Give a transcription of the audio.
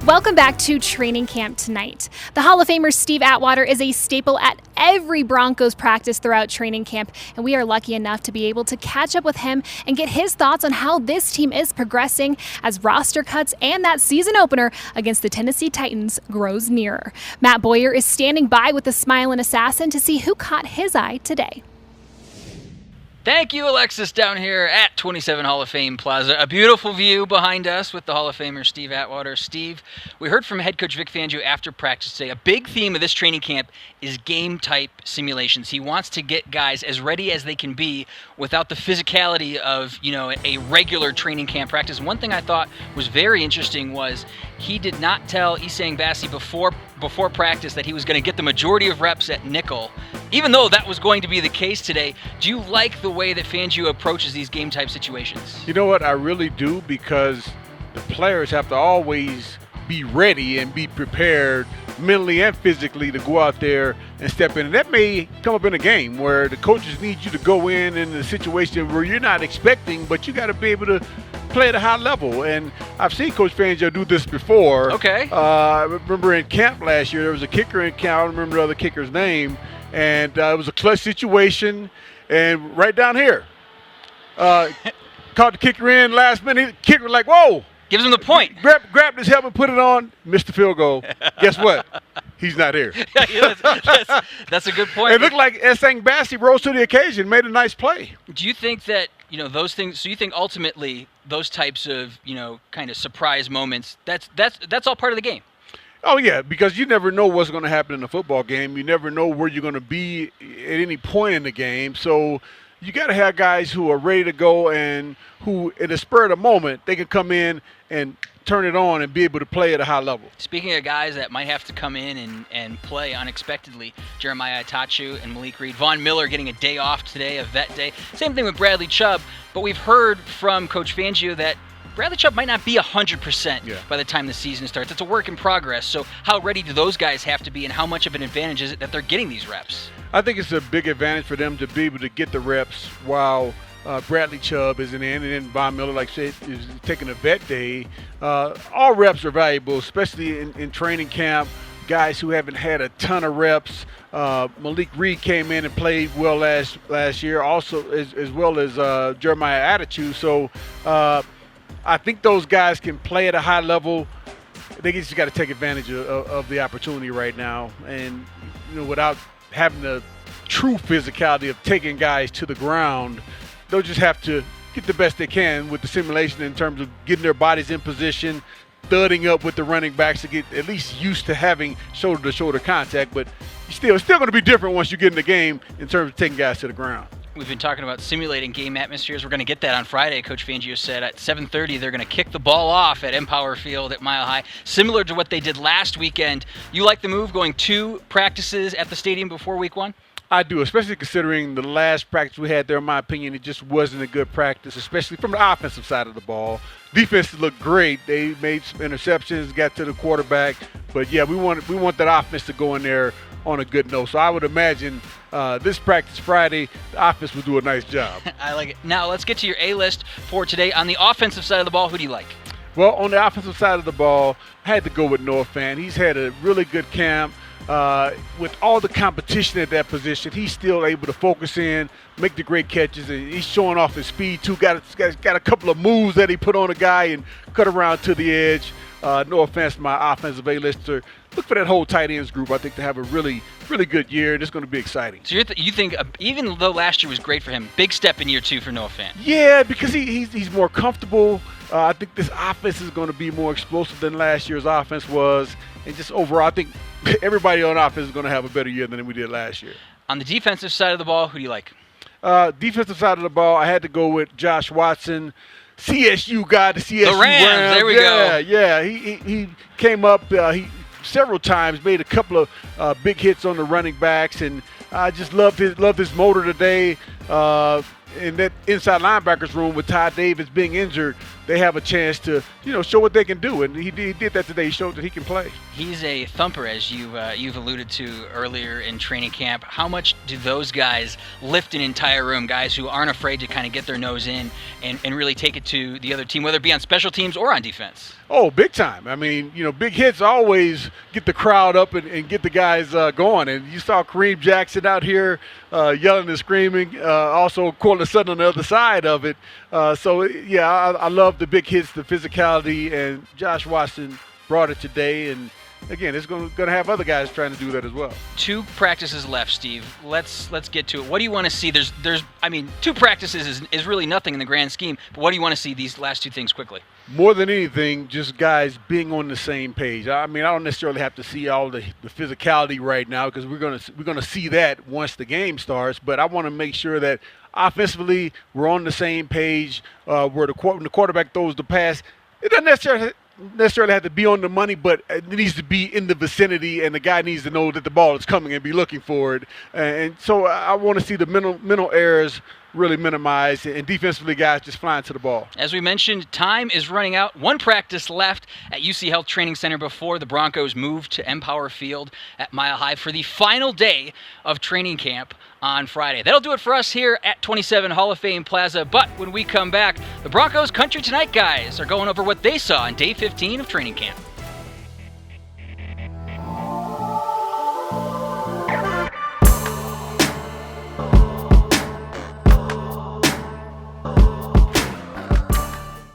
Welcome back to Training Camp Tonight. The Hall of Famer Steve Atwater is a staple at every Broncos practice throughout training camp, and we are lucky enough to be able to catch up with him and get his thoughts on how this team is progressing as roster cuts and that season opener against the Tennessee Titans grows nearer. Matt Boyer is standing by with a smiling assassin to see who caught his eye today. Thank you, Alexis, down here at 27 Hall of Fame Plaza. A beautiful view behind us with the Hall of Famer Steve Atwater. Steve, we heard from head coach Vic Fangio after practice today. A big theme of this training camp is game-type simulations. He wants to get guys as ready as they can be without the physicality of, a regular training camp practice. One thing I thought was very interesting was he did not tell Isang Bassi before practice that he was going to get the majority of reps at nickel, even though that was going to be the case today. Do you like the way that Fangio approaches these game-type situations? You know what? I really do, because the players have to always be ready and be prepared mentally and physically to go out there and step in. And that may come up in a game where the coaches need you to go in a situation where you're not expecting, but you got to be able to play at a high level. And I've seen Coach Fangio do this before. Okay. I remember in camp last year, there was a kicker in camp. I don't remember the other kicker's name. And it was a clutch situation. And right down here, caught the kicker in last minute. Kicker was like, whoa. Gives him the point. Grabbed his helmet, put it on, missed the field goal. Guess what? He's not here. That's a good point. It looked like Isang Bassi rose to the occasion, made a nice play. Do you think that, those things, so you think ultimately those types of, kind of surprise moments, that's all part of the game? Oh, yeah, because you never know what's going to happen in a football game. You never know where you're going to be at any point in the game. So you got to have guys who are ready to go and who, in the spur of the moment, they can come in and turn it on and be able to play at a high level. Speaking of guys that might have to come in and play unexpectedly, Jeremiah Atachu and Malik Reed. Von Miller getting a day off today, a vet day. Same thing with Bradley Chubb, but we've heard from Coach Fangio that Bradley Chubb might not be 100% by the time the season starts. It's a work in progress. So how ready do those guys have to be, and how much of an advantage is it that they're getting these reps? I think it's a big advantage for them to be able to get the reps while Bradley Chubb isn't in, and then Von Miller, like I said, is taking a vet day. All reps are valuable, especially in training camp. Guys who haven't had a ton of reps. Malik Reed came in and played well last year, also as well as Jeremiah Atachu. So I think those guys can play at a high level. They just got to take advantage of the opportunity right now, and without having the true physicality of taking guys to the ground, they'll just have to get the best they can with the simulation in terms of getting their bodies in position, thudding up with the running backs to get at least used to having shoulder-to-shoulder contact. But it's still going to be different once you get in the game in terms of taking guys to the ground. We've been talking about simulating game atmospheres. We're going to get that on Friday. Coach Fangio said at 7:30 they're going to kick the ball off at Empower Field at Mile High, similar to what they did last weekend. You like the move, going 2 practices at the stadium before week 1? I do, especially considering the last practice we had there, in my opinion, it just wasn't a good practice, especially from the offensive side of the ball. Defense looked great. They made some interceptions, got to the quarterback. But, yeah, we want that offense to go in there on a good note. So I would imagine this practice Friday, the offense will do a nice job. I like it. Now let's get to your A-list for today. On the offensive side of the ball, who do you like? Well, on the offensive side of the ball, I had to go with Noah Fant. He's had a really good camp. With all the competition at that position, he's still able to focus in, make the great catches, and he's showing off his speed too. Got a couple of moves that he put on a guy and cut around to the edge. Noah Fant's my offensive A-lister. Look for that whole tight ends group, I think, to have a really, really good year. It's going to be exciting. So you think, even though last year was great for him, big step in year 2 for Noah Fant? Yeah, because he's more comfortable. I think this offense is going to be more explosive than last year's offense was. And just overall, I think everybody on offense is going to have a better year than we did last year. On the defensive side of the ball, who do you like? Defensive side of the ball, I had to go with Josh Watson. CSU guy, the CSU the Rams. There we go. Yeah, he came up. He several times made a couple of big hits on the running backs, and I just loved his motor today. In that inside linebackers room with Ty Davis being injured, they have a chance to, show what they can do. And he did that today. He showed that he can play. He's a thumper, as you've alluded to earlier in training camp. How much do those guys lift an entire room, guys who aren't afraid to kind of get their nose in and really take it to the other team, whether it be on special teams or on defense? Oh, big time. I mean, big hits always get the crowd up and get the guys going. And you saw Kareem Jackson out here yelling and screaming. Also, Cortland Sutton on the other side of it. I love the big hits, the physicality, and Josh Watson brought it today. And again, it's going to have other guys trying to do that as well. 2 practices left, Steve. Let's get to it. What do you want to see? There's 2 practices is really nothing in the grand scheme. But what do you want to see these last 2 things quickly? More than anything, just guys being on the same page. I mean, I don't necessarily have to see all the physicality right now because we're gonna see that once the game starts. But I want to make sure that offensively we're on the same page. Where when the quarterback throws the pass, it doesn't necessarily have to be on the money, but it needs to be in the vicinity, and the guy needs to know that the ball is coming and be looking for it. And so I want to see the mental errors really minimized, and defensively guys just flying to the ball. As we mentioned, time is running out. 1 practice left at UC Health Training Center before the Broncos move to Empower Field at Mile High for the final day of training camp on Friday. That'll do it for us here at 27 Hall of Fame Plaza. But when we come back, the Broncos Country Tonight guys are going over what they saw on day 15 of training camp.